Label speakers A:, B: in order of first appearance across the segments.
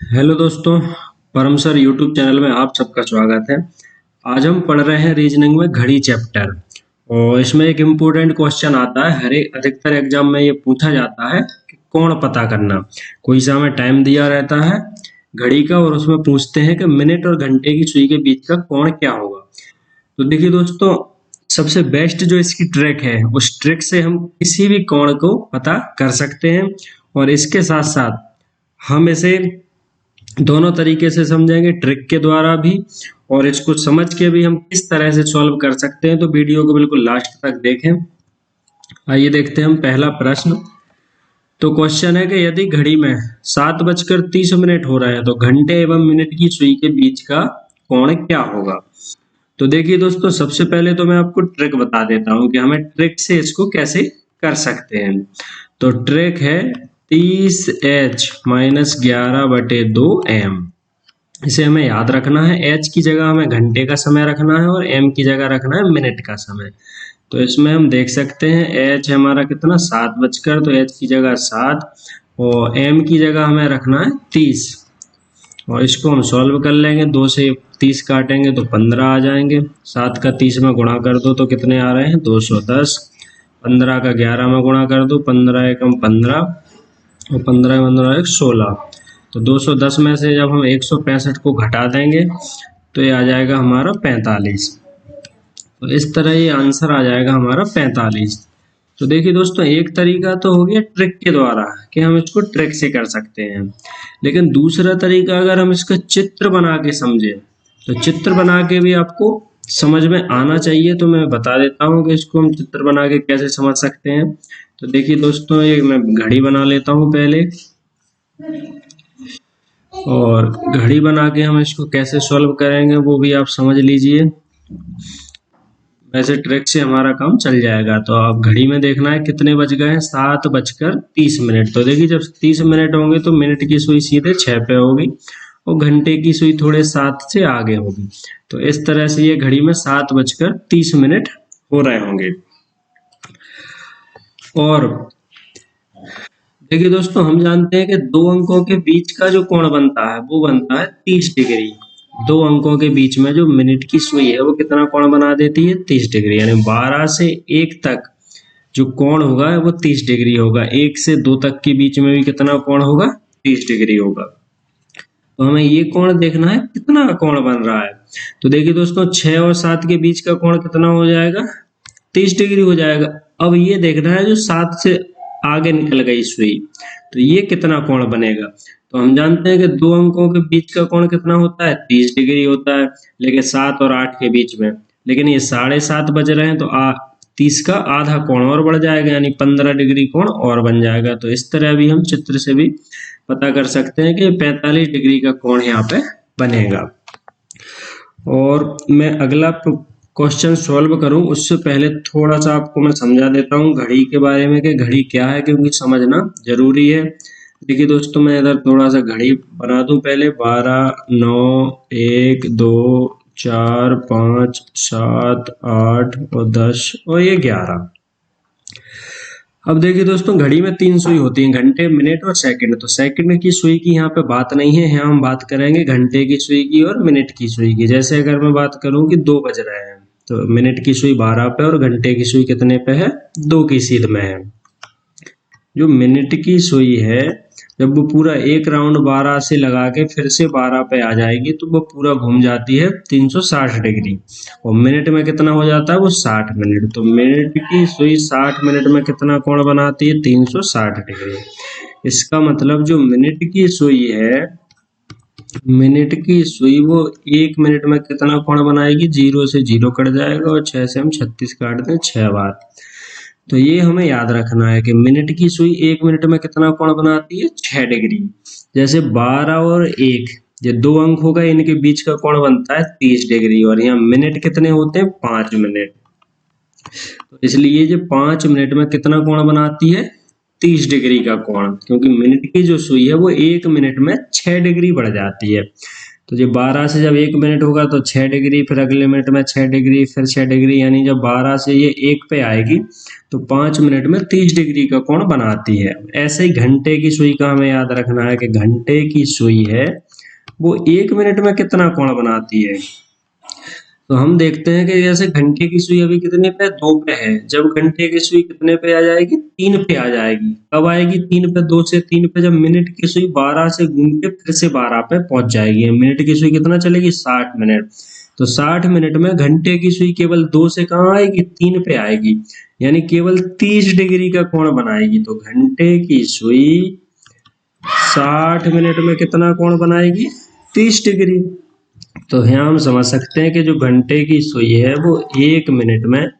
A: Hello दोस्तों, परम sir YouTube channel में आप सबका स्वागत है। आज हम पढ़ रहे हैं रीजनिंग में घड़ी चैप्टर। और इसमें एक इम्पोर्टेंट क्वेश्चन आता है, हर एक अधिकतर एग्जाम में ये पूछा जाता है कि कोण पता करना। कोई सा हमें टाइम दिया रहता है घड़ी का और उसमें पूछते हैं कि मिनट और घंटे की सुई के बीच का कोण क्या होगा। तो देखिए दोस्तों, सबसे बेस्ट जो इसकी ट्रिक है, उस ट्रिक से हम किसी भी कोण को पता कर सकते हैं। और इसके साथ साथ हम इसे दोनों तरीके से समझेंगे, ट्रिक के द्वारा भी और इसको समझ के भी हम किस तरह से सॉल्व कर सकते हैं। तो वीडियो को बिल्कुल लास्ट तक देखें। आइए देखते हैं हम पहला प्रश्न। तो क्वेश्चन है कि यदि घड़ी में 7:30 हो रहा है तो घंटे एवं मिनट की सुई के बीच का कोण क्या होगा। तो देखिए दोस्तों, सबसे पहले तो मैं आपको ट्रिक बता देता हूं कि हमें ट्रिक से इसको कैसे कर सकते हैं। तो ट्रिक है 30h माइनस 11/2m। इसे हमें याद रखना है। h की जगह हमें घंटे का समय रखना है और m की जगह रखना है मिनट का समय। तो इसमें हम देख सकते हैं h हमारा कितना 7 तो h की जगह 7 और m की जगह हमें रखना है 30। और इसको हम सॉल्व कर लेंगे, 2 से 30 काटेंगे तो 15 आ जाएंगे। 7 का 30 में गुणा कर दो तो कितने आ रहे हैं 210। 15 का 11 में गुणा कर दो, 15 एकम 15 और 15 15 एक 16। तो 210 में से जब हम 165 को घटा देंगे तो ये आ जाएगा हमारा 45। तो इस तरह ये आंसर आ जाएगा हमारा 45। तो देखिए दोस्तों, एक तरीका तो हो गया ट्रिक के द्वारा कि हम इसको ट्रिक से कर सकते हैं। लेकिन दूसरा तरीका, अगर हम इसका चित्र बना के समझें तो चित्र बना के भी आपको समझ में आना चाहिए। तो मैं बता देता हूँ कि इसको हम चित्र बना के कैसे समझ सकते हैं। तो देखिए दोस्तों, ये मैं घड़ी बना लेता हूँ पहले, और घड़ी बना के हम इसको कैसे सॉल्व करेंगे वो भी आप समझ लीजिए। वैसे ट्रिक से हमारा काम चल जाएगा। तो आप घड़ी में देखना है कितने बज गए हैं, 7:30। तो देखिए, जब 30 मिनट होंगे तो मिनट की सुई सीधे 6 पे होगी और घंटे की सुई थोड़े 7 से आगे होगी। तो इस तरह से ये घड़ी में 7:30 हो रहे होंगे। और देखिए दोस्तों, हम जानते हैं कि दो अंकों के बीच का जो कोण बनता है वो बनता है 30 डिग्री। दो अंकों के बीच में जो मिनट की सुई है वो कितना कोण बना देती है 30 डिग्री। यानी 12 से 1 तक जो कोण होगा वो 30 डिग्री होगा। 1 से 2 तक के बीच में भी कितना कोण होगा 30 डिग्री होगा। तो हमें ये कोण देखना है कितना कोण बन रहा है। तो देखिए दोस्तों, 6 और 7 के बीच का कोण कितना हो जाएगा 30 डिग्री हो जाएगा। अब ये देखना है जो 7 से आगे निकल गई सुई, तो ये कितना कोण बनेगा। तो हम जानते हैं कि दो अंकों के बीच का कोण कितना होता है 30 डिग्री होता है, लेकिन 7 और 8 के बीच में। लेकिन ये 7:30 बज रहे हैं तो 30 का आधा कोण और बढ़ जाएगा, यानी 15 डिग्री कोण और बन जाएगा। तो इस तरह भी हम चित्र से भी पता कर सकते हैं कि 45 डिग्री का कोण यहाँ पे बनेगा। और मैं अगला क्वेश्चन सॉल्व करूं उससे पहले थोड़ा सा आपको मैं समझा देता हूं घड़ी के बारे में कि घड़ी क्या है, क्योंकि समझना जरूरी है। देखिए दोस्तों, मैं इधर थोड़ा सा घड़ी बना दूं पहले। 12, 9, 1, 2, 4, 5, 7, 8 और 10 और ये 11। अब देखिए दोस्तों, घड़ी में 3 सुई होती हैं, घंटे, मिनट और सेकंड। तो सेकंड की सुई की यहाँ पे बात नहीं है, यहाँ हम बात करेंगे घंटे की सुई की और मिनट की सुई की। जैसे अगर मैं बात करूं कि 2 बज रहे हैं तो मिनट की सुई 12 पे और घंटे की सुई कितने पे है 2 की सीध में है। जो मिनट की सुई है, जब वो पूरा एक राउंड 12 से लगा के फिर से 12 पे आ जाएगी तो वो पूरा घूम जाती है 360 डिग्री। और मिनट में कितना हो जाता है वो 60 मिनट। तो मिनट की सुई 60 मिनट में कितना कोण बनाती है 360 डिग्री। इसका मतलब जो मिनट की सुई है, मिनट की सुई वो 1 मिनट में कितना कोण बनाएगी, 0 से 0 कट जाएगा और 6 से हम 36 काट दें 6 बार। तो ये हमें याद रखना है कि मिनट की सुई 1 मिनट में कितना कोण बनाती है 6 डिग्री। जैसे 12 और 1 ये 2 अंक होगा, इनके बीच का कोण बनता है 30 डिग्री। और यहाँ मिनट कितने होते हैं 5 मिनट। तो इसलिए जो 5 मिनट में कितना कोण बनाती है 30 डिग्री का कोण, क्योंकि मिनट की जो सुई है वो 1 मिनट में 6 डिग्री बढ़ जाती है। तो ये 12 से जब 1 मिनट होगा तो 6 डिग्री, फिर अगले मिनट में 6 डिग्री, फिर 6 डिग्री, यानी जब 12 से ये 1 पे आएगी तो 5 मिनट में 30 डिग्री का कोण बनाती है। ऐसे ही घंटे की सुई का हमें याद रखना है कि घंटे की सुई है वो 1 मिनट में कितना कोण बनाती है। तो हम देखते हैं कि जैसे घंटे की सुई अभी कितने पे, 2 पे है। जब घंटे की सुई कितने पे आ जाएगी, 3 पे आ जाएगी। कब आएगी 3 पे, 2 से 3 पे, जब मिनट की सुई 12 से घूम के फिर से 12 पे पहुंच जाएगी। मिनट की सुई कितना चलेगी, 60 मिनट। तो 60 मिनट में घंटे की सुई केवल 2 से कहाँ आएगी, 3 पे आएगी, यानी केवल 30 डिग्री का कोण बनाएगी। तो घंटे की सुई 60 मिनट में कितना कोण बनाएगी, 30 डिग्री। तो यहाँ हम समझ सकते हैं कि जो घंटे की सुई है वो 1 मिनट में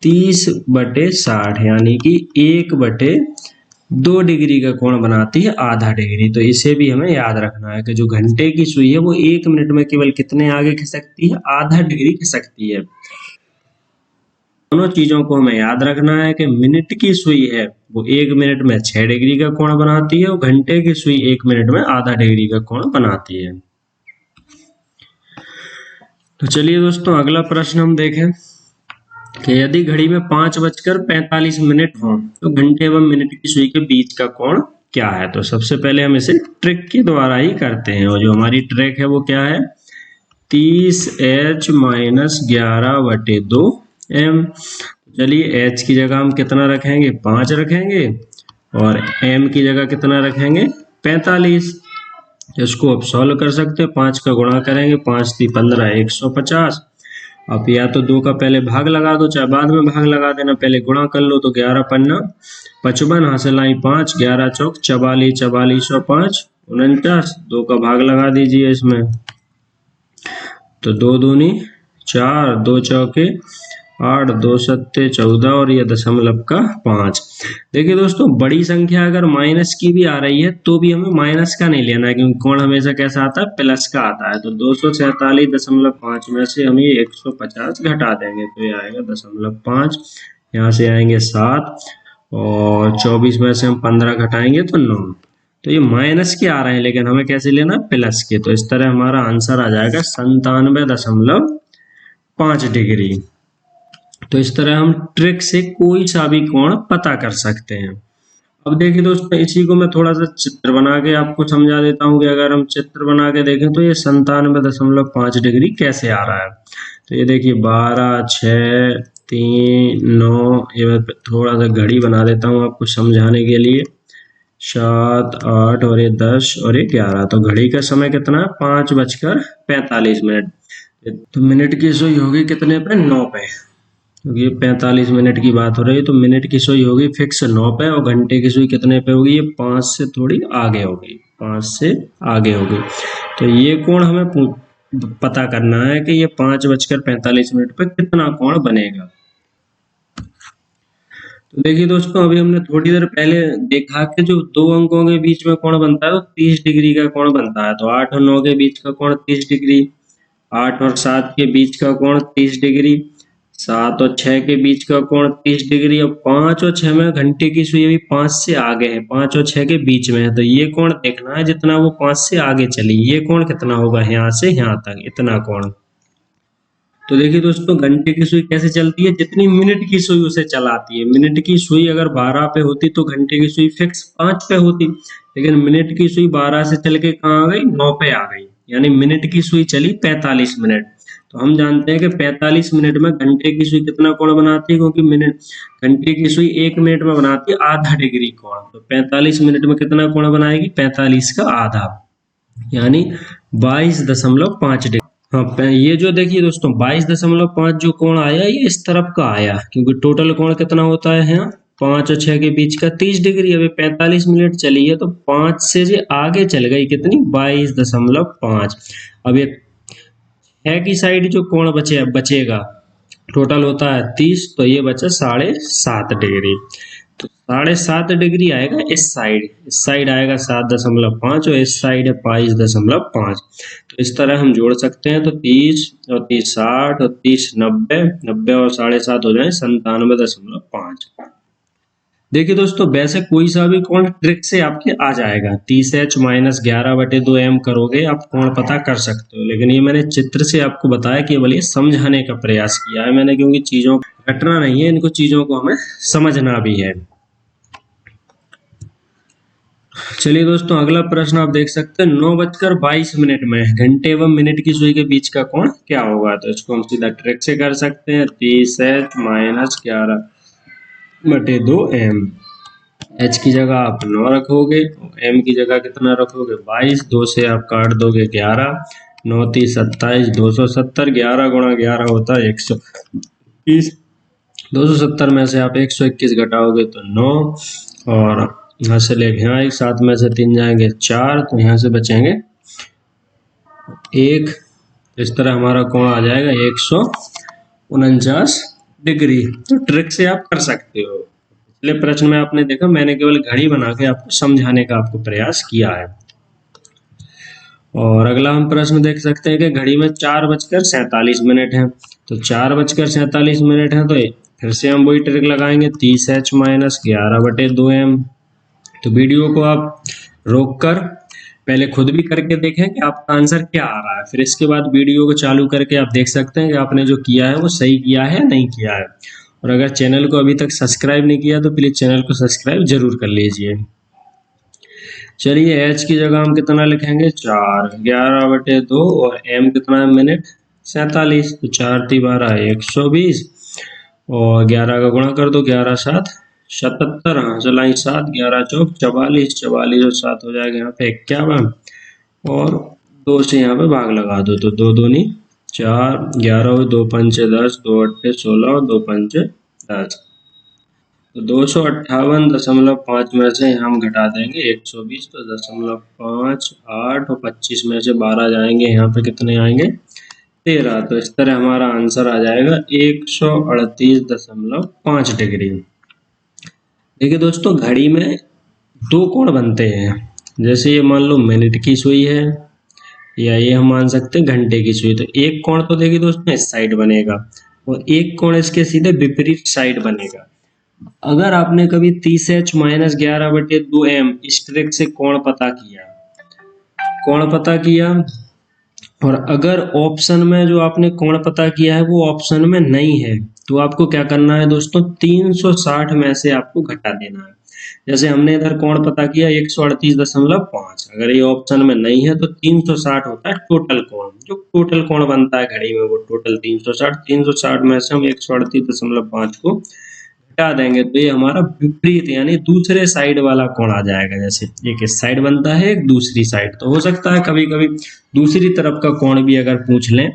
A: 30/60 यानी कि 1/2 डिग्री का कोण बनाती है, आधा डिग्री। तो इसे भी हमें याद रखना है कि जो घंटे की सुई है वो 1 मिनट में केवल कितने आगे खिसकती है, आधा डिग्री खिसकती है। दोनों चीजों को हमें याद रखना है कि मिनट की सुई है वो 1 मिनट में 6 डिग्री का कोण बनाती है और घंटे की सुई 1 मिनट में आधा डिग्री का कोण बनाती है। तो चलिए दोस्तों, अगला प्रश्न हम देखें कि यदि घड़ी में 5:45 हो तो घंटे एवं मिनट की सुई के बीच का कोण क्या है। तो सबसे पहले हम इसे ट्रिक के द्वारा ही करते हैं, और जो हमारी ट्रिक है वो क्या है, 30h - 11/2m। चलिए h की जगह हम कितना रखेंगे, 5 रखेंगे, और m की जगह कितना रखेंगे, 45। इसको आप सॉल्व कर सकते हैं, 5 का गुणा करेंगे, 5 × 3 = 15, 150। आप या तो 2 का पहले भाग लगा दो, चाहे बाद में भाग लगा देना, पहले गुणा कर लो। तो 11 × 5 = 55, हासिल आई 5, 11 × 4 = 44, 44 और 5 = 49। 2 का भाग लगा दीजिए इसमें, तो 2 दूनी 4, 2 चौके 8, 2 सत्ते 14 और ये दशमलव का 5। देखिए दोस्तों, बड़ी संख्या अगर माइनस की भी आ रही है तो भी हमें माइनस का नहीं लेना है, क्योंकि कोण हमेशा कैसा आता है, प्लस का आता है। तो 247.5 में से हम ये 150 घटा देंगे, तो ये आएगा 0.5। यहाँ से आएंगे 7, और 24 में से हम 15 घटाएंगे तो 9। तो ये माइनस के आ रहे हैं, लेकिन हमें कैसे लेना, प्लस के। तो इस तरह हमारा आंसर आ जाएगा 97.5 डिग्री। तो इस तरह हम ट्रिक से कोई सा भी कोण पता कर सकते हैं। अब देखिए दोस्तों, इसी को मैं थोड़ा सा चित्र बना के आपको समझा देता हूँ कि अगर हम चित्र बना के देखें तो ये 97.5 डिग्री कैसे आ रहा है। तो ये देखिए 12, 6, 3, 9, ये मैं थोड़ा सा घड़ी बना देता हूँ आपको समझाने के लिए, 7, 8 और ये 10 और ये 11। तो घड़ी का समय कितना है, 5:45। तो मिनट की सुई होगी कितने पे, 9 पे, क्योंकि ये 45 मिनट की बात हो रही है। तो मिनट की सुई होगी फिक्स 9 पे, और घंटे की सुई कितने पे होगी, ये 5 से थोड़ी आगे होगी, 5 से आगे होगी। तो ये कोण हमें पता करना है कि ये 5:45 पे कितना कोण बनेगा। तो देखिए दोस्तों, अभी हमने थोड़ी देर पहले देखा कि जो 2 अंकों के बीच में कोण बनता है वो 30 डिग्री का कोण बनता है। तो 8 और 9 के बीच का कोण 30 डिग्री, 8 और 7 के बीच का कोण 30 डिग्री, 7 और 6 के बीच का कोण 30 डिग्री, और 5 और 6 में घंटे की सुई अभी 5 से आगे है, 5 और 6 के बीच में है। तो ये कोण देखना है, जितना वो 5 से आगे चली, ये कोण कितना होगा, यहाँ से यहाँ तक, इतना कोण। तो देखिए दोस्तों, घंटे की सुई कैसे चलती है, जितनी मिनट की सुई उसे चलाती है। मिनट की सुई अगर 12 पे होती तो घंटे की सुई फिक्स 5 पे होती, लेकिन मिनट की सुई 12 से चल के कहाँ आ गई, 9 पे आ गई, यानी मिनट की सुई चली 45 मिनट। तो हम जानते हैं कि 45 मिनट में घंटे की सुई कितना कोण बनाती है, क्योंकि घंटे की सुई 1 मिनट में बनाती है आधा डिग्री कोण। तो 45 मिनट में कितना कोण बनाएगी, 45 का आधा, यानी 22.5 डिग्री। हाँ, ये जो देखिए दोस्तों 22.5 जो कोण आया ये इस तरफ का आया, क्योंकि टोटल कोण कितना होता है यहाँ, 5 और 6 के बीच का 30 डिग्री। अभी 45 मिनट चली है तो 5 से जो आगे चल गई कितनी, 22.5। अब ये 6 की साइड जो कोण बचेगा, टोटल होता है 30, तो ये बचा 7.5 डिग्री। तो 7.5 डिग्री आएगा इस साइड आएगा 7.5 और इस साइड है 22.5। तो इस तरह हम जोड़ सकते हैं। तो 30 और 30 60 और 30 90, 90 और 7.5 हो जाए 97.5। देखिए दोस्तों, वैसे कोई सा भी कोण ट्रिक से आपके आ जाएगा। 30h माइनस 11/2m करोगे आप कोण पता कर सकते हो, लेकिन ये मैंने चित्र से आपको बताया, केवल ये समझाने का प्रयास किया है मैंने, क्योंकि चीजों को रटना नहीं है, इनको चीजों को हमें समझना भी है। चलिए दोस्तों, अगला प्रश्न आप देख सकते हैं, 9:22 में घंटे एवं मिनट की सुई के बीच का कोण क्या होगा। तो इसको हम सीधा ट्रिक से कर सकते हैं, 30h माइनस 11/2m। h की जगह आप 9 रखोगे, m की जगह कितना रखोगे 22, 2 से आप काट दोगे 11, 9 30 27, 270, 11 गुणा 11 होता है 120, 270 में से आप 121 घटाओगे तो 9, और यहाँ से लेके यहाँ एक 7 में से 3 जाएंगे 4, तो यहाँ से बचेंगे 1। इस तरह हमारा कोण आ जाएगा 149 डिग्री। तो ट्रिक से आप कर सकते हो। पिछले प्रश्न में आपने देखा, मैंने केवल घड़ी बना के आपको समझाने का आपको प्रयास किया है। और अगला हम प्रश्न देख सकते हैं कि घड़ी में 4:47 है। तो 4:47 है, तो फिर से हम वही ट्रिक लगाएंगे, 30h माइनस 11/2m। तो वीडियो को आप रोककर पहले खुद भी करके देखें कि आपका आंसर क्या आ रहा है, फिर इसके बाद वीडियो को चालू करके आप देख सकते हैं कि आपने जो किया है वो सही किया है या नहीं किया है। और अगर चैनल को अभी तक सब्सक्राइब नहीं किया तो प्लीज चैनल को सब्सक्राइब जरूर कर लीजिए। चलिए, h की जगह हम कितना लिखेंगे 4, 11/2, और m कितना है मिनट 47, तो 4 × 12 120, और 11 का गुणा कर दो, 11 7 77, हाँ चला 7, 11 चौक 44, 44 और 7 हो जाएगा यहाँ पे 51, और 2 से यहाँ पे भाग लगा दो, तो 2 दूनी 4, 11 और 2 पंचे 10, 2 अट्ठे 16 और 2 पंचे 10। तो 258.5 में से हम घटा देंगे 120, तो 0.5, 8 और 25 में से 12 जाएंगे, यहाँ पे कितने आएंगे 13। तो इस तरह हमारा आंसर आ जाएगा 138.5 डिग्री। देखिए दोस्तों, घड़ी में 2 कोण बनते हैं। जैसे ये मान लो मिनट की सुई है, या ये हम मान सकते हैं घंटे की सुई। तो एक कोण तो देखिए दोस्तों इस साइड बनेगा, और एक कोण इसके सीधे विपरीत साइड बनेगा। अगर आपने कभी 30h माइनस 11/2m इस ट्रिक से कोण पता किया, और अगर ऑप्शन में जो आपने कोण पता किया है वो ऑप्शन में नहीं है, तो आपको क्या करना है दोस्तों, 360 में से आपको घटा देना है। जैसे हमने इधर कोण पता किया 138.5, अगर ये ऑप्शन में नहीं है तो 360 होता है टोटल कोण। जो टोटल कोण बनता है घड़ी में वो टोटल 360 में से हम 138.5 को हटा देंगे, तो ये हमारा विपरीत यानी दूसरे साइड वाला कोण आ जाएगा। जैसे एक इस साइड बनता है, एक दूसरी साइड। तो हो सकता है कभी कभी दूसरी तरफ का कोण भी अगर पूछ लें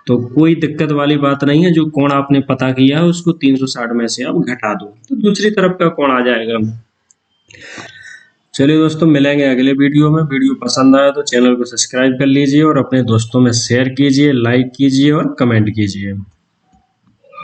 A: तो कोई दिक्कत वाली बात नहीं है। जो कोण आपने पता किया है उसको 360 में से आप घटा दो, तो दूसरी तरफ का कोण आ जाएगा। चलिए दोस्तों, मिलेंगे अगले वीडियो में। वीडियो पसंद आया तो चैनल को सब्सक्राइब कर लीजिए, और अपने दोस्तों में शेयर कीजिए, लाइक कीजिए और कमेंट कीजिए।